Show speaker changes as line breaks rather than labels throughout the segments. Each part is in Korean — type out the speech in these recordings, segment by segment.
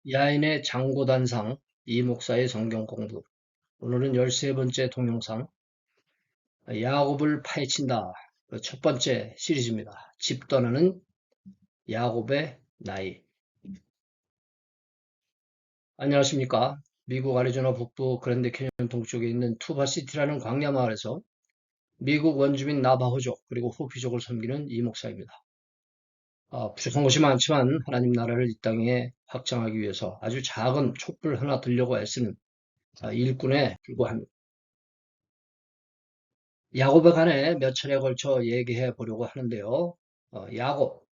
야인의 장고단상 이 목사의 성경 공부. 오늘은 13번째 동영상 야곱을 파헤친다. 첫 번째 시리즈입니다. 집 떠나는 야곱의 나이. 안녕하십니까. 미국 애리조나 북부 그랜드 캐니언 동쪽에 있는 투바시티라는 광야 마을에서 미국 원주민 나바호족 그리고 호피족을 섬기는 이 목사입니다. 부족한 것이 많지만 하나님 나라를 이 땅에 확장하기 위해서 아주 작은 촛불 하나 들려고 애쓰는 일꾼에 불과합니다. 야곱에 관해 몇 차례에 걸쳐 얘기해 보려고 하는데요. 야곱,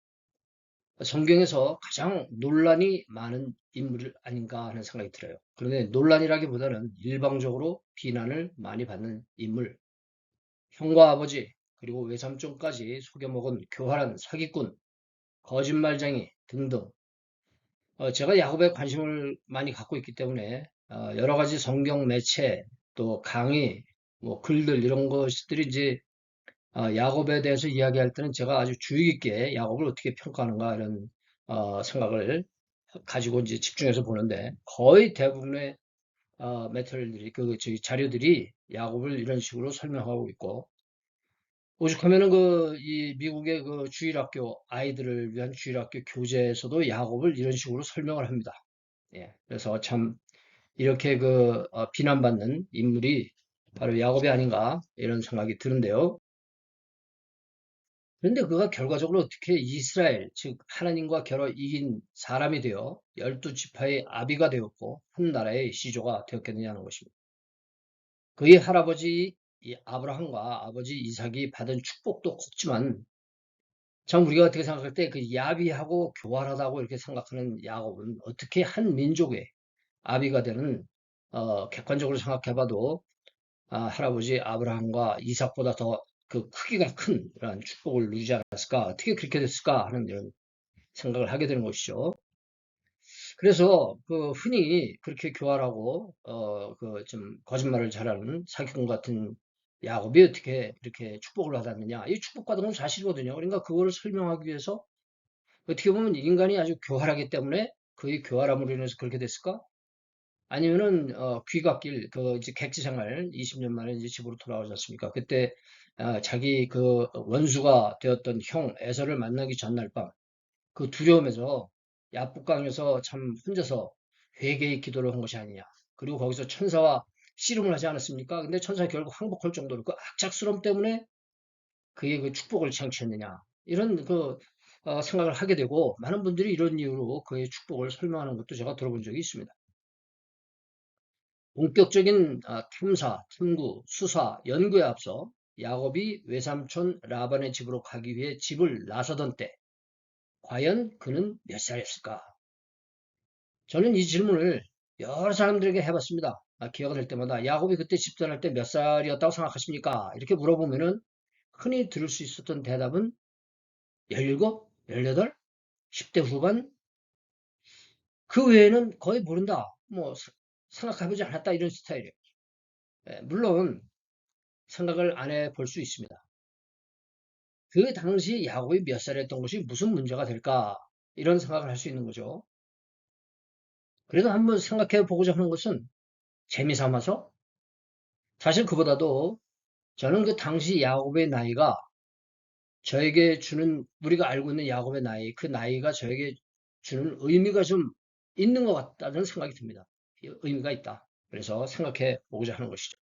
성경에서 가장 논란이 많은 인물 아닌가 하는 생각이 들어요. 그런데 논란이라기보다는 일방적으로 비난을 많이 받는 인물, 형과 아버지, 그리고 외삼촌까지 속여먹은 교활한 사기꾼, 거짓말쟁이 등등. 제가 야곱에 관심을 많이 갖고 있기 때문에 여러 가지 성경 매체, 또 강의, 뭐 글들 이런 것들이 이제 야곱에 대해서 이야기할 때는 제가 아주 주의 깊게 야곱을 어떻게 평가하는가 이런 생각을 가지고 이제 집중해서 보는데 거의 대부분의 매테리얼들이 저기 자료들이 야곱을 이런 식으로 설명하고 있고 오죽하면은 이 미국의 그 주일학교 아이들을 위한 주일학교 교재에서도 야곱을 이런 식으로 설명을 합니다. 예, 그래서 참 이렇게 비난받는 인물이 바로 야곱이 아닌가 이런 생각이 드는데요. 그런데 그가 결과적으로 어떻게 이스라엘, 즉 하나님과 겨뤄 이긴 사람이 되어 12지파의 아비가 되었고 한 나라의 시조가 되었겠느냐는 것입니다. 그의 할아버지 이 아브라함과 아버지 이삭이 받은 축복도 컸지만 참 우리가 어떻게 생각할 때 그 야비하고 교활하다고 이렇게 생각하는 야곱은 어떻게 한 민족의 아비가 되는 객관적으로 생각해봐도 할아버지 아브라함과 이삭보다 더 그 크기가 큰 이러한 축복을 누리지 않았을까? 어떻게 그렇게 됐을까? 하는 이런 생각을 하게 되는 것이죠. 그래서 흔히 그렇게 교활하고 좀 거짓말을 잘하는 사기꾼 같은 야곱이 어떻게 이렇게 축복을 받았느냐? 이 축복받은 건 사실이거든요. 그러니까 그거를 설명하기 위해서 어떻게 보면 인간이 아주 교활하기 때문에 그의 교활함으로 인해서 그렇게 됐을까? 아니면은 귀갓길 이제 객지 생활 20년 만에 이제 집으로 돌아오지 않습니까? 그때 자기 원수가 되었던 형 에서를 만나기 전날 밤 그 두려움에서 야복강에서 참 혼자서 회개의 기도를 한 것이 아니냐. 그리고 거기서 천사와 씨름을 하지 않았습니까? 근데 천사 결국 항복할 정도로 그 악작스러움 때문에 그의 그 축복을 창취했느냐. 이런 생각을 하게 되고 많은 분들이 이런 이유로 그의 축복을 설명하는 것도 제가 들어본 적이 있습니다. 본격적인 탐사, 탐구, 수사, 연구에 앞서 야곱이 외삼촌 라반의 집으로 가기 위해 집을 나서던 때 과연 그는 몇 살이었을까? 저는 이 질문을 여러 사람들에게 해봤습니다. 기회가 될 때마다 야곱이 그때 집 떠날 때 몇 살이었다고 생각하십니까? 이렇게 물어보면은 흔히 들을 수 있었던 대답은 17, 18, 10대 후반? 그 외에는 거의 모른다. 뭐 생각해보지 않았다 이런 스타일이에요. 물론 생각을 안 해볼 수 있습니다. 그 당시 야곱이 몇 살이었던 것이 무슨 문제가 될까? 이런 생각을 할 수 있는 거죠. 그래도 한번 생각해 보고자 하는 것은 재미삼아서 사실 그보다도 저는 그 당시 야곱의 나이가 저에게 주는 우리가 알고 있는 야곱의 나이 그 나이가 저에게 주는 의미가 좀 있는 것 같다는 생각이 듭니다. 의미가 있다. 그래서 생각해 보고자 하는 것이죠.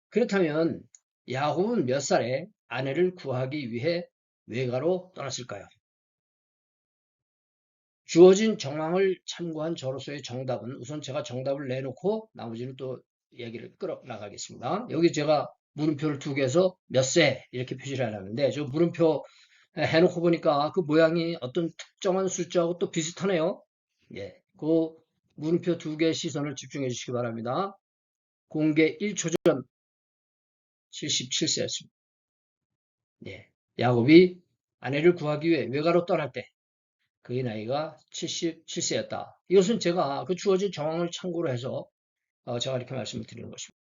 그렇다면 야곱은 몇 살에 아내를 구하기 위해 외가로 떠났을까요? 주어진 정황을 참고한 저로서의 정답은 우선 제가 정답을 내놓고 나머지는 또 얘기를 끌어 나가겠습니다. 여기 제가 물음표를 두 개에서 몇 세 이렇게 표시를 해놨는데 저 물음표 해놓고 보니까 그 모양이 어떤 특정한 숫자하고 또 비슷하네요. 예, 그 물음표 두 개의 시선을 집중해 주시기 바랍니다. 공개 1초 전 77세였습니다. 예, 야곱이 아내를 구하기 위해 외가로 떠날 때 그의 나이가 77세였다. 이것은 제가 그 주어진 정황을 참고로 해서 제가 이렇게 말씀을 드리는 것입니다.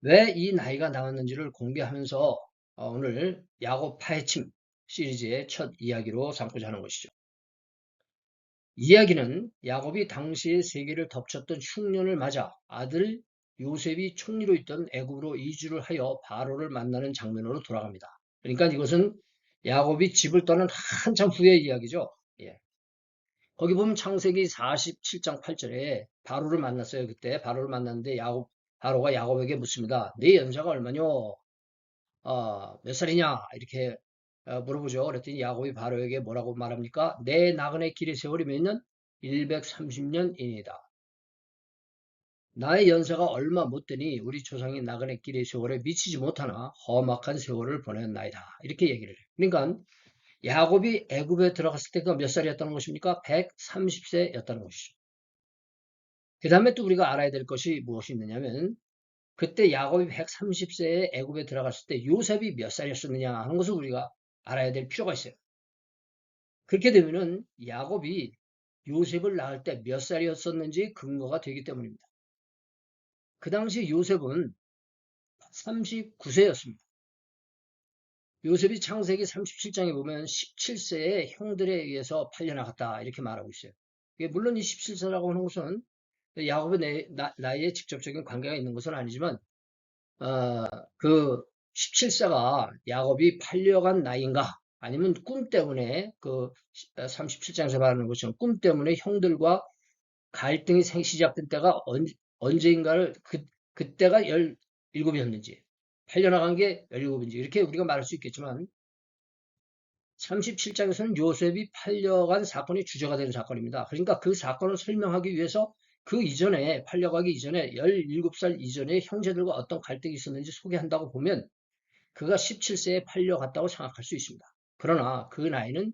왜 이 나이가 나왔는지를 공개하면서 오늘 야곱 파헤침 시리즈의 첫 이야기로 삼고자 하는 것이죠. 이야기는 야곱이 당시의 세계를 덮쳤던 흉년을 맞아 아들 요셉이 총리로 있던 애굽으로 이주를 하여 바로를 만나는 장면으로 돌아갑니다. 그러니까 이것은 야곱이 집을 떠난 한참 후의 이야기죠. 예. 거기 보면 창세기 47장 8절에 바로를 만났어요. 그때 바로를 만났는데 바로가 야곱에게 묻습니다. 네 연세가 얼마뇨? 몇 살이냐? 이렇게 물어보죠. 그랬더니 야곱이 바로에게 뭐라고 말합니까? 내 나그네 길의 세월이 몇 년? 130년이니다. 나의 연세가 얼마 못 되니 우리 조상의 나그네 길의 세월에 미치지 못하나 험악한 세월을 보냈나이다. 이렇게 얘기를 해요. 그러니까 야곱이 애굽에 들어갔을 때 그가 몇 살이었다는 것입니까? 130세였다는 것이죠. 그 다음에 또 우리가 알아야 될 것이 무엇이 있느냐면 그때 야곱이 130세에 애굽에 들어갔을 때 요셉이 몇 살이었느냐 하는 것을 우리가 알아야 될 필요가 있어요. 그렇게 되면은 야곱이 요셉을 낳을 때 몇 살이었었는지 근거가 되기 때문입니다. 그 당시 요셉은 39세였습니다. 요셉이 창세기 37장에 보면 17세에 형들에 의해서 팔려나갔다 이렇게 말하고 있어요. 물론 이 17세라고 하는 것은 야곱의 나이에 직접적인 관계가 있는 것은 아니지만 그 17세가 야곱이 팔려간 나이인가 아니면 꿈 때문에 그 37장에서 말하는 것처럼 꿈 때문에 형들과 갈등이 시작된 때가 언제인가를 그때가 17이었는지 팔려나간 게 17인지 이렇게 우리가 말할 수 있겠지만 37장에서는 요셉이 팔려간 사건이 주제가 되는 사건입니다. 그러니까 그 사건을 설명하기 위해서 그 이전에 팔려가기 이전에 17살 이전에 형제들과 어떤 갈등이 있었는지 소개한다고 보면 그가 17세에 팔려갔다고 생각할 수 있습니다. 그러나 그 나이는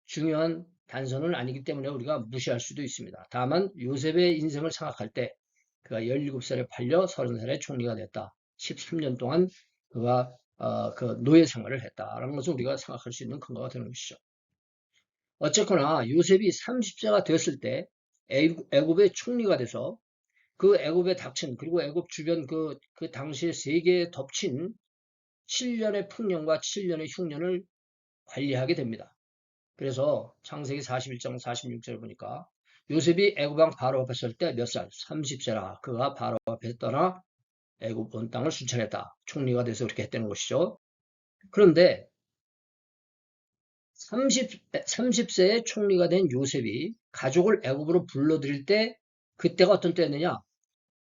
중요한 단서는 아니기 때문에 우리가 무시할 수도 있습니다. 다만 요셉의 인생을 생각할 때 그가 17살에 팔려 30살에 총리가 됐다. 13년 동안 그가 그 노예 생활을 했다라는 것을 우리가 생각할 수 있는 근거가 되는 것이죠. 어쨌거나 요셉이 30세가 되었을 때 애굽의 총리가 돼서 그 애굽에 닥친 그리고 애굽 주변 그 당시에 세계에 덮친 7년의 풍년과 7년의 흉년을 관리하게 됩니다. 그래서 창세기 41장 46절 보니까 요셉이 애굽 왕 바로 앞에 설 때 몇 살? 30세라. 그가 바로 앞에 떠나 애굽 온 땅을 순찰했다. 총리가 돼서 그렇게 했다는 것이죠. 그런데 30세에 총리가 된 요셉이 가족을 애굽으로 불러들일 때 그때가 어떤 때였느냐?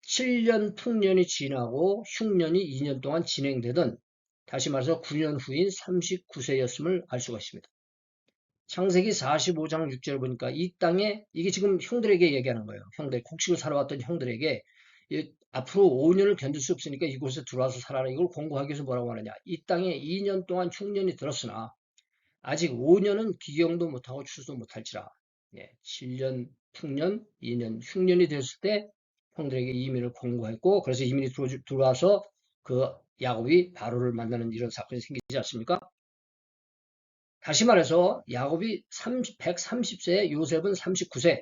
7년 풍년이 지나고 흉년이 2년 동안 진행되던 다시 말해서 9년 후인 39세였음을 알 수가 있습니다. 창세기 45장 6절 보니까 이 땅에 이게 지금 형들에게 얘기하는 거예요. 형들 곡식을 사러 왔던 형들에게 앞으로 5년을 견딜 수 없으니까 이곳에 들어와서 살아라. 이걸 공고하기 위해서 뭐라고 하느냐. 이 땅에 2년 동안 흉년이 들었으나 아직 5년은 기경도 못하고 추수도 못할지라. 7년 풍년, 2년 흉년이 됐을 때 형들에게 이민을 공고했고 그래서 이민이 들어와서 그 야곱이 바로를 만나는 이런 사건이 생기지 않습니까? 다시 말해서 야곱이 130세에 요셉은 39세.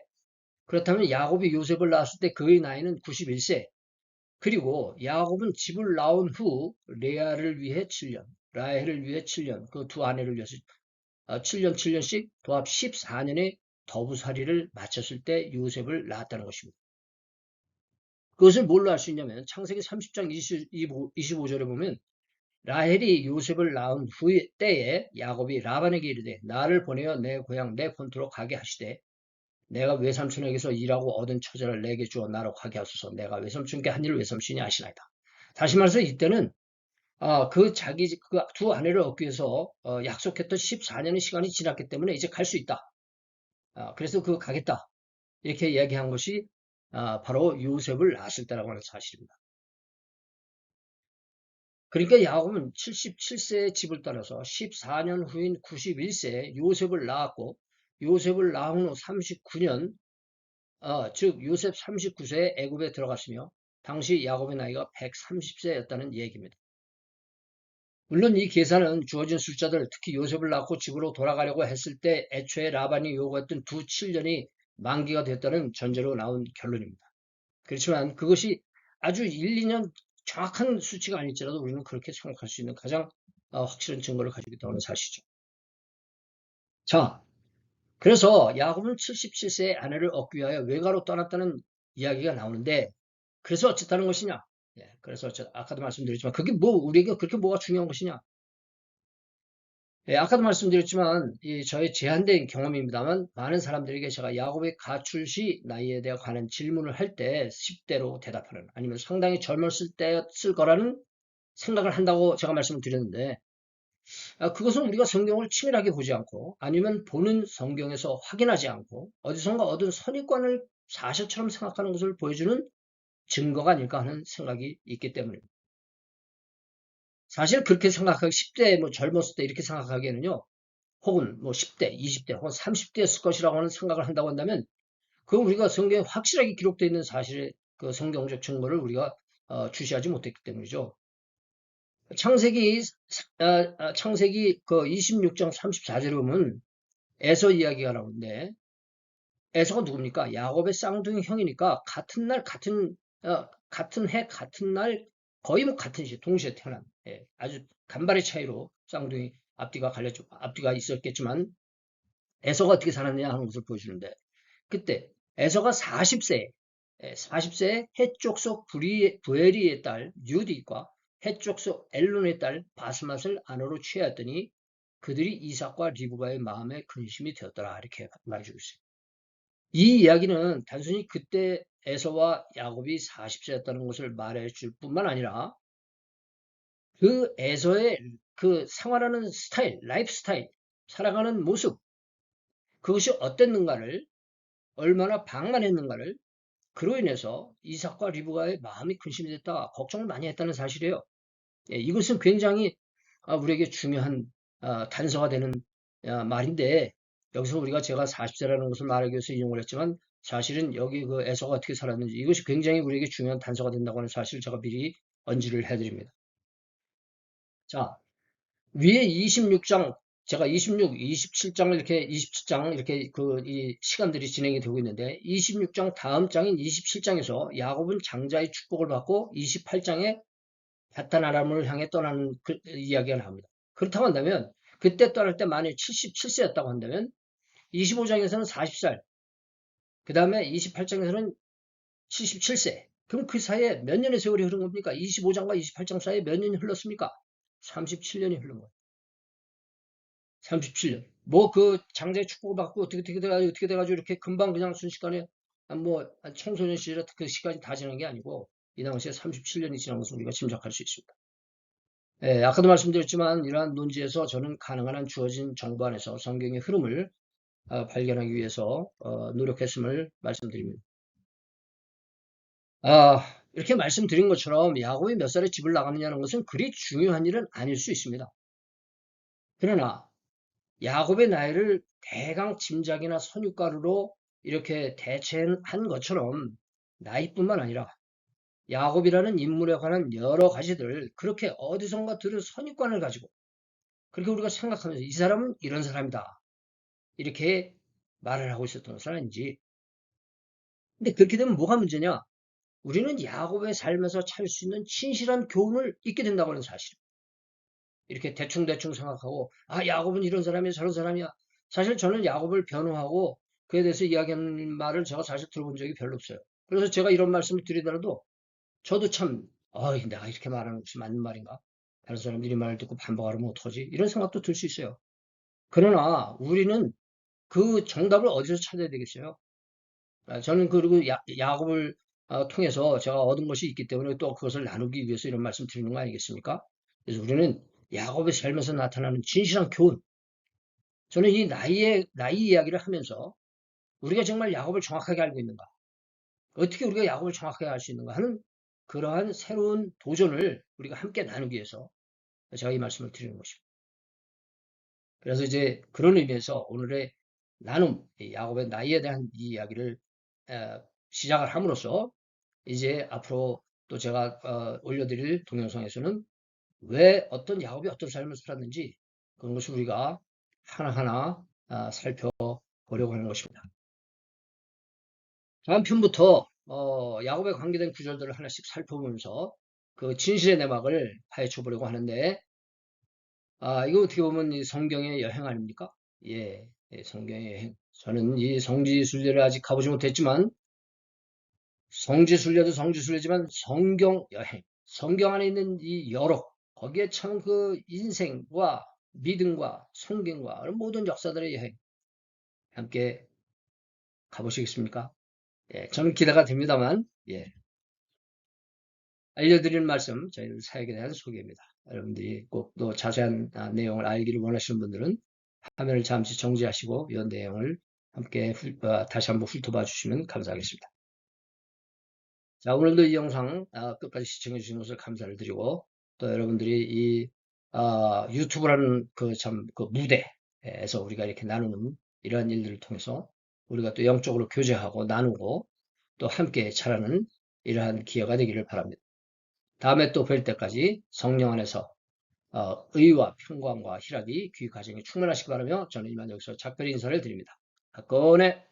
그렇다면 야곱이 요셉을 낳았을 때 그의 나이는 91세. 그리고 야곱은 집을 낳은 후 레아를 위해 7년, 라헬을 위해 7년, 그 두 아내를 위해서 7년, 7년씩 도합 14년의 더부살이를 마쳤을 때 요셉을 낳았다는 것입니다. 그것을 뭘로 알 수 있냐면 창세기 30장 25절에 보면 라헬이 요셉을 낳은 후에 때에 야곱이 라반에게 이르되 나를 보내어 내 고향 내 본토로 가게 하시되 내가 외삼촌에게서 일하고 얻은 처자를 내게 주어 나로 가게 하소서. 내가 외삼촌께 한 일을 외삼촌이 아시나이다. 다시 말해서 이때는 그 두 아내를 얻기 위해서 약속했던 14년의 시간이 지났기 때문에 이제 갈 수 있다. 그래서 그 가겠다. 이렇게 이야기한 것이 바로 요셉을 낳았을 때라고 하는 사실입니다. 그러니까 야곱은 77세에 집을 떠나서 14년 후인 91세에 요셉을 낳았고 요셉을 낳은 후 39년 즉 요셉 39세에 애굽에 들어갔으며 당시 야곱의 나이가 130세였다는 얘기입니다. 물론 이 계산은 주어진 숫자들 특히 요셉을 낳고 집으로 돌아가려고 했을 때 애초에 라반이 요구했던 두 7년이 만기가 됐다는 전제로 나온 결론입니다. 그렇지만 그것이 아주 1, 2년 정확한 수치가 아닐지라도 우리는 그렇게 생각할 수 있는 가장 확실한 증거를 가지고 있다는 사실이죠. 자, 그래서 야곱은 77세의 아내를 얻기 위하여 외가로 떠났다는 이야기가 나오는데, 그래서 어쨌다는 것이냐? 예, 그래서 아까도 말씀드렸지만 그게 뭐 우리에게 그렇게 뭐가 중요한 것이냐? 예, 아까도 말씀드렸지만 저의 제한된 경험입니다만 많은 사람들에게 제가 야곱의 가출시 나이에 대해 관한 질문을 할 때 10대로 대답하는, 아니면 상당히 젊었을 때였을 거라는 생각을 한다고 제가 말씀을 드렸는데, 그것은 우리가 성경을 치밀하게 보지 않고, 아니면 보는 성경에서 확인하지 않고 어디선가 얻은 선입관을 사실처럼 생각하는 것을 보여주는 증거가 아닐까 하는 생각이 있기 때문입니다. 사실 그렇게 생각하기, 10대 뭐 젊었을 때 이렇게 생각하기에는요, 혹은 뭐 10대, 20대, 혹은 30대였을 것이라고 하는 생각을 한다고 한다면, 그건 우리가 성경에 확실하게 기록되어 있는 사실의 그 성경적 증거를 우리가 주시하지 못했기 때문이죠. 창세기 창세기 그 26장 34절에 보면 에서 이야기가 나오는데, 에서가 누굽니까? 야곱의 쌍둥이 형이니까 같은 날 같은 해 같은 날 거의 뭐 같은 시 동시에 태어난, 예, 아주 간발의 차이로 쌍둥이 앞뒤가 갈렸죠. 앞뒤가 있었겠지만 에서가 어떻게 살았느냐 하는 것을 보여주는데, 그때 에서가 40세, 40세에 해족속 부에리의 딸 유디과 해족속 엘론의 딸 바스맛을 아내로 취하였더니 그들이 이삭과 리브가의 마음에 근심이 되었더라, 이렇게 말해주고 있어요. 이 이야기는 단순히 그때 에서와 야곱이 40세였다는 것을 말해줄 뿐만 아니라 그 에서의 그 생활하는 스타일, 라이프 스타일, 살아가는 모습, 그것이 어땠는가를, 얼마나 방만했는가를, 그로 인해서 이삭과 리브가의 마음이 근심이 됐다, 걱정을 많이 했다는 사실이에요. 예, 이것은 굉장히 우리에게 중요한 단서가 되는 말인데, 여기서 우리가 제가 40세라는 것을 말하기 위해서 인용을 했지만 사실은 여기 그 에서가 어떻게 살았는지, 이것이 굉장히 우리에게 중요한 단서가 된다고 하는 사실을 제가 미리 언지를 해드립니다. 자, 위에 26장, 제가 26, 27장을 이렇게, 27장 이렇게 이 시간들이 진행이 되고 있는데, 26장 다음 장인 27장에서 야곱은 장자의 축복을 받고 28장에 바단 아람을 향해 떠나는 이야기가 나옵니다. 그렇다고 한다면, 그때 떠날 때 만약 77세였다고 한다면 25장에서는 40살, 그 다음에 28장에서는 77세. 그럼 그 사이에 몇 년의 세월이 흐른 겁니까? 25장과 28장 사이에 몇 년이 흘렀습니까? 37년이 흐른 거예요. 37년. 뭐 그 장자의 축복을 받고 어떻게 돼가지고 이렇게 금방 그냥 순식간에 뭐 청소년 시절에 그 시간이 다 지난 게 아니고 이 당시에 37년이 지난 것을 우리가 짐작할 수 있습니다. 예, 아까도 말씀드렸지만 이러한 논지에서 저는 가능한 한 주어진 정보 안에서 성경의 흐름을 발견하기 위해서 노력했음을 말씀드립니다. 이렇게 말씀드린 것처럼 야곱이 몇 살에 집을 나갔느냐는 것은 그리 중요한 일은 아닐 수 있습니다. 그러나 야곱의 나이를 대강 짐작이나 선입가루로 이렇게 대체한 것처럼 나이뿐만 아니라 야곱이라는 인물에 관한 여러 가지들, 그렇게 어디선가 들은 선입관을 가지고 그렇게 우리가 생각하면서 이 사람은 이런 사람이다, 이렇게 말을 하고 있었던 것은 아닌지. 근데 그렇게 되면 뭐가 문제냐? 우리는 야곱의 삶에서 찾을 수 있는 진실한 교훈을 잊게 된다고 하는 사실. 이렇게 대충대충 생각하고, 야곱은 이런 사람이야, 저런 사람이야. 사실 저는 야곱을 변호하고 그에 대해서 이야기하는 말을 제가 사실 들어본 적이 별로 없어요. 그래서 제가 이런 말씀을 드리더라도 저도 참, 내가 이렇게 말하는 것이 맞는 말인가? 다른 사람들이 말을 듣고 반박하면 어떡하지? 이런 생각도 들 수 있어요. 그러나 우리는 그 정답을 어디서 찾아야 되겠어요? 저는 그리고 야곱을 통해서 제가 얻은 것이 있기 때문에 또 그것을 나누기 위해서 이런 말씀 드리는 거 아니겠습니까? 그래서 우리는 야곱의 삶에서 나타나는 진실한 교훈, 저는 이 나이 이야기를 하면서 우리가 정말 야곱을 정확하게 알고 있는가? 어떻게 우리가 야곱을 정확하게 알 수 있는가 하는 그러한 새로운 도전을 우리가 함께 나누기 위해서 제가 이 말씀을 드리는 것입니다. 그래서 이제 그런 의미에서 오늘의 나눔, 야곱의 나이에 대한 이 이야기를 시작을 함으로써 이제 앞으로 또 제가 올려드릴 동영상에서는 왜 어떤 야곱이 어떤 삶을 살았는지 그런 것을 우리가 하나하나 살펴보려고 하는 것입니다. 다음 편부터 야곱에 관계된 구절들을 하나씩 살펴보면서 그 진실의 내막을 파헤쳐 보려고 하는데, 이거 어떻게 보면 이 성경의 여행 아닙니까? 예, 예, 성경의 여행. 저는 이 성지순례를 아직 가보지 못했지만 성지순례도 성지순례지만 성경 여행, 성경 안에 있는 이 여록, 거기에 참 그 인생과 믿음과 성경과 모든 역사들의 여행 함께 가보시겠습니까? 예, 저는 기대가 됩니다만, 예, 알려드리는 말씀, 저희들 사역에 대한 소개입니다. 여러분들이 꼭 또 자세한 내용을 알기를 원하시는 분들은 화면을 잠시 정지하시고 이 내용을 함께 다시 한번 훑어봐 주시면 감사하겠습니다. 자, 오늘도 이 영상 끝까지 시청해 주신 것을 감사를 드리고 또 여러분들이 이 유튜브라는 그 참 그 무대에서 우리가 이렇게 나누는 이러한 일들을 통해서 우리가 또 영적으로 교제하고 나누고 또 함께 자라는 이러한 기회가 되기를 바랍니다. 다음에 또 뵐 때까지 성령 안에서 의와 평강과 희락이 귀 가정에 충만하시기 바라며 저는 이만 여기서 작별 인사를 드립니다. 박건의